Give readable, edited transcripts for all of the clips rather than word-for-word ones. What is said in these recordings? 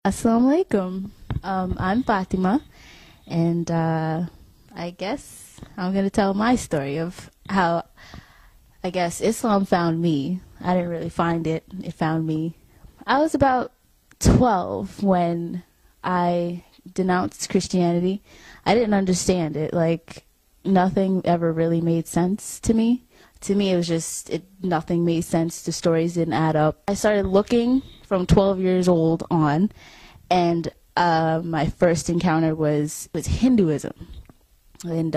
Assalamu alaikum. I'm Fatima, and I guess I'm going to tell my story of how I guess Islam found me. I didn't really find it, it found me. I was about 12 when I denounced Christianity. I didn't understand it. Like, nothing ever really made sense to me. To me, it was just, nothing made sense. The stories didn't add up. I started looking from 12 years old on, and my first encounter was Hinduism. And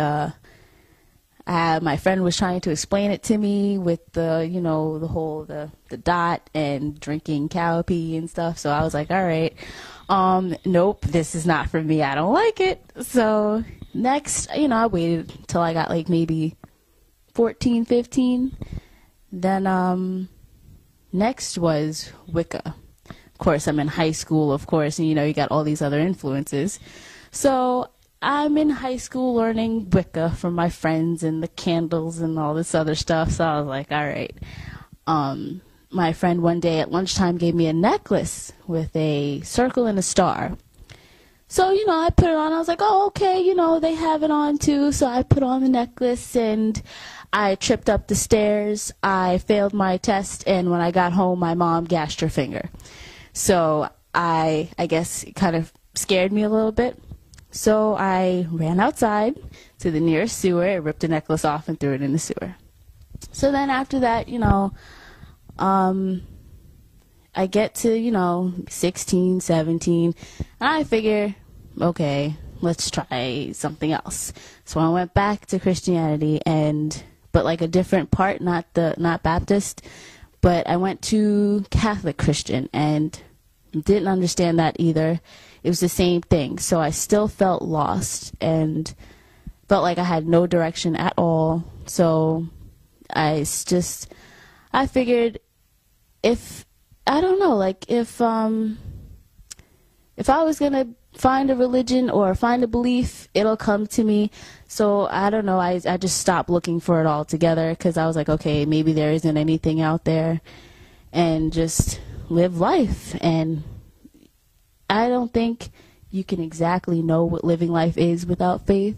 my friend was trying to explain it to me with the dot and drinking cow pee and stuff. So I was like, all right, nope, this is not for me. I don't like it. So next, I waited till I got like maybe 14, 15. Then next was Wicca. Of course, I'm in high school, of course, and you got all these other influences. So I'm in high school learning Wicca from my friends and the candles and all this other stuff. So I was like, all right. My friend one day at lunchtime gave me a necklace with a circle and a star. So, I put it on. I was like, oh, okay, they have it on too. So I put on the necklace and I tripped up the stairs. I failed my test. And when I got home, my mom gashed her finger. So I guess it kind of scared me a little bit. So I ran outside to the nearest sewer, ripped the necklace off, and threw it in the sewer. So then after that, I get to, 16, 17, and I figure, okay, let's try something else. So I went back to Christianity, but like a different part, not Baptist, but I went to Catholic Christian and didn't understand that either. It was the same thing. So I still felt lost and felt like I had no direction at all. So I figured if I was going to find a religion or find a belief, it'll come to me. So I don't know, I just stopped looking for it altogether because I was like, okay, maybe there isn't anything out there, and just live life. And I don't think you can exactly know what living life is without faith.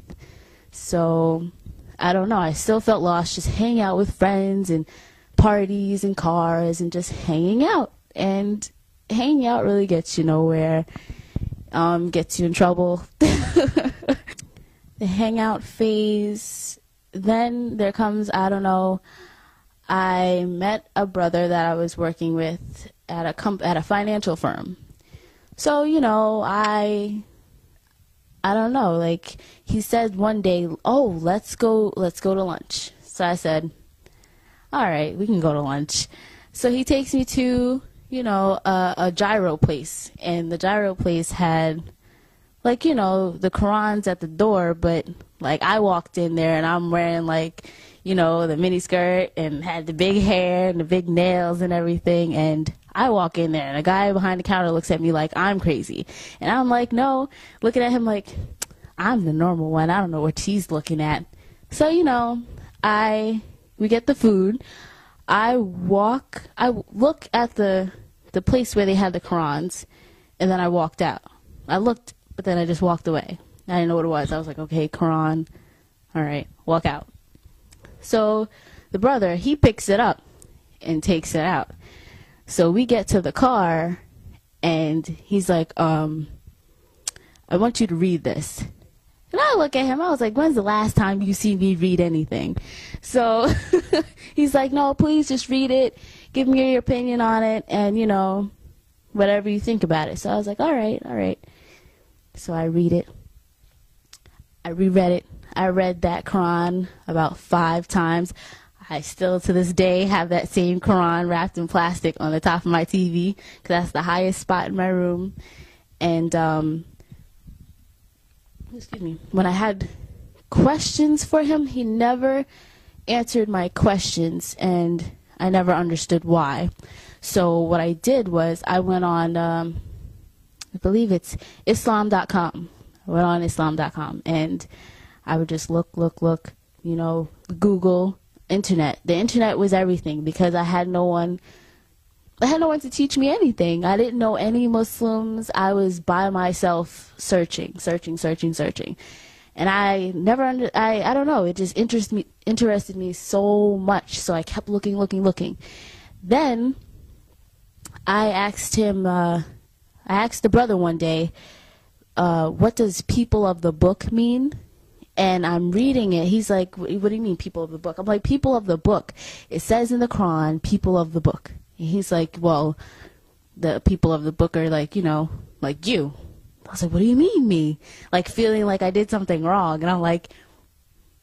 So I don't know, I still felt lost, just hanging out with friends and parties and cars and just hanging out. And hanging out really gets you nowhere, gets you in trouble. The hangout phase, then there comes, I don't know, I met a brother that I was working with at a financial firm. So, I don't know, like, he said one day, oh, let's go to lunch. So I said, all right, we can go to lunch. So he takes me to, a gyro place. And the gyro place had, like, the Quran's at the door, but, like, I walked in there and I'm wearing, like, the mini skirt and had the big hair and the big nails and everything. And I walk in there and a guy behind the counter looks at me like I'm crazy. And I'm like, no, looking at him like, I'm the normal one. I don't know what he's looking at. So, we get the food. I look at the place where they had the Qurans, and then I walked out. I looked, but then I just walked away. I didn't know what it was. I was like, okay, Quran, all right, walk out. So the brother, he picks it up and takes it out. So we get to the car, and he's like, I want you to read this. And I look at him, I was like, when's the last time you see me read anything? So he's like, no, please just read it. Give me your opinion on it, and, whatever you think about it. So I was like, all right. So I read it. I reread it. I read that Quran about 5 times. I still, to this day, have that same Quran wrapped in plastic on the top of my TV, because that's the highest spot in my room. And, when I had questions for him, he never answered my questions, and I never understood why. So what I did was I went on, I believe it's Islam.com. I went on Islam.com, and I would just look, Google, internet. The internet was everything, because I had no one I had no one to teach me anything. I didn't know any Muslims. I was by myself searching. And I never I don't know, it just interested me so much. So I kept looking. Then I asked the brother one day, what does people of the book mean? And I'm reading it. He's like, what do you mean people of the book? I'm like, people of the book. It says in the Quran, people of the book. And he's like, well, the people of the book are like, like you. I was like, what do you mean me? Like feeling like I did something wrong. And I'm like,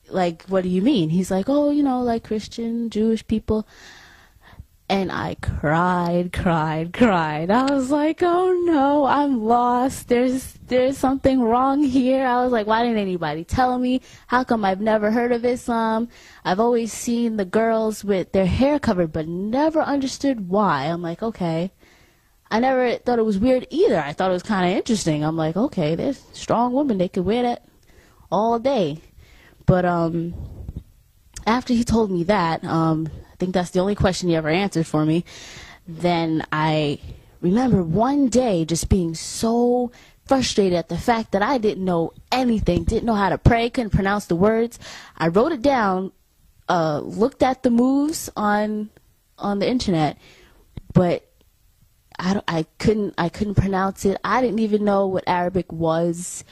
what do you mean? He's like, oh, like Christian, Jewish people. And I cried. I was like, oh no, I'm lost. There's something wrong here. I was like, why didn't anybody tell me? How come I've never heard of Islam? I've always seen the girls with their hair covered, but never understood why. I'm like, okay. I never thought it was weird either. I thought it was kind of interesting. I'm like, okay, there's strong women. They could wear that all day. But after he told me that, I think that's the only question he ever answered for me. Then I remember one day just being so frustrated at the fact that I didn't know anything, didn't know how to pray, couldn't pronounce the words. I wrote it down, looked at the moves on the internet, but I couldn't pronounce it. I didn't even know what Arabic was.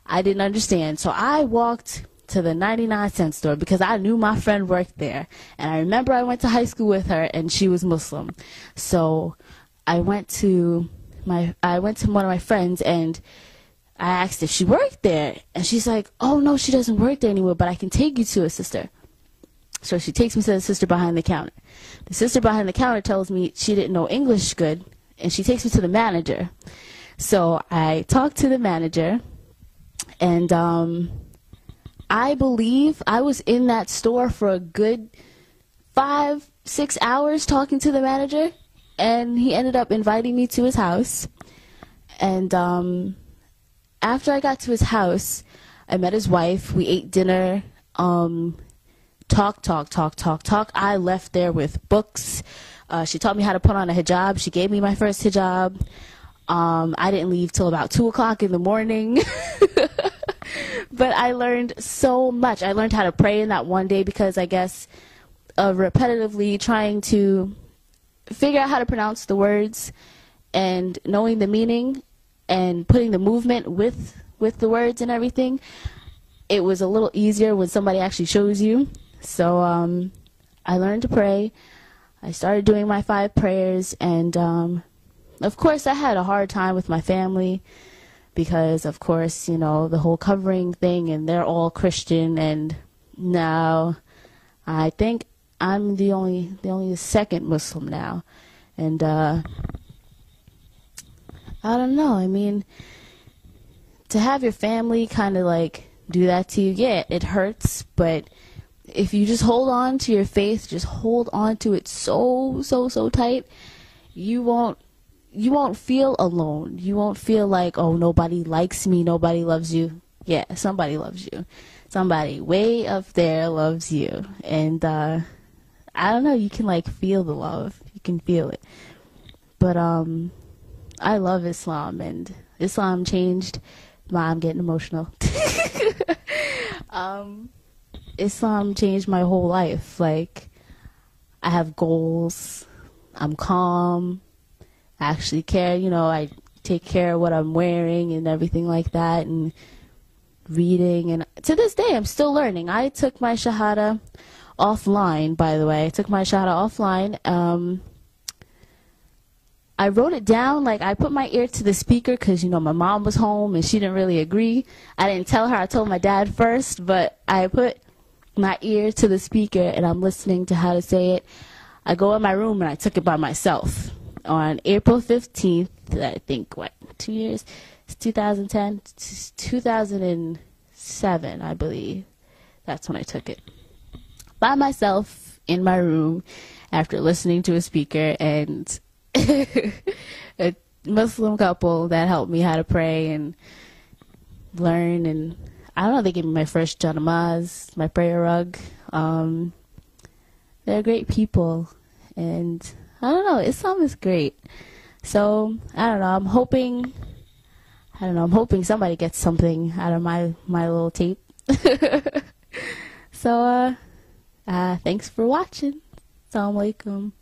I didn't understand. So I walked to the 99-cent store because I knew my friend worked there. And I remember I went to high school with her and she was Muslim. So I went to one of my friends and I asked if she worked there. And she's like, oh no, she doesn't work there anymore, but I can take you to a sister. So she takes me to the sister behind the counter. The sister behind the counter tells me she didn't know English good, and she takes me to the manager. So I talked to the manager, and I believe I was in that store for a good 5-6 hours talking to the manager, and he ended up inviting me to his house. And after I got to his house, I met his wife. We ate dinner. Talk. I left there with books. She taught me how to put on a hijab. She gave me my first hijab. I didn't leave till about 2 o'clock in the morning. But I learned so much. I learned how to pray in that one day because I guess of repetitively trying to figure out how to pronounce the words and knowing the meaning and putting the movement with the words and everything. It was a little easier when somebody actually shows you. So I learned to pray. I started doing my 5 prayers, and of course I had a hard time with my family because, of course, the whole covering thing, and they're all Christian, and now I think I'm the only second Muslim now. And I don't know, I mean, to have your family kind of like do that to you, yeah, it hurts, but if you just hold on to your faith, just hold on to it so tight, you won't feel alone. You won't feel like, oh, nobody likes me, nobody loves you. Yeah, somebody loves you. Somebody way up there loves you. And I don't know, you can like feel the love. You can feel it. But I love Islam, and Islam changed I'm getting emotional. Islam changed my whole life. Like, I have goals. I'm calm. I actually care. I take care of what I'm wearing and everything like that, and reading. And to this day, I'm still learning. I took my Shahada offline, by the way. I took my Shahada offline. I wrote it down, like I put my ear to the speaker because, my mom was home and she didn't really agree. I didn't tell her, I told my dad first, but I put my ear to the speaker and I'm listening to how to say it. I go in my room and I took it by myself. On April 15th, I think, 2 years? It's 2010? 2007, I believe. That's when I took it. By myself in my room after listening to a speaker and a Muslim couple that helped me how to pray and learn, and I don't know, they gave me my first janamaz, my prayer rug. They're great people, and I don't know. Islam is great. So I don't know. I'm hoping somebody gets something out of my little tape. So thanks for watching. Assalamu alaikum.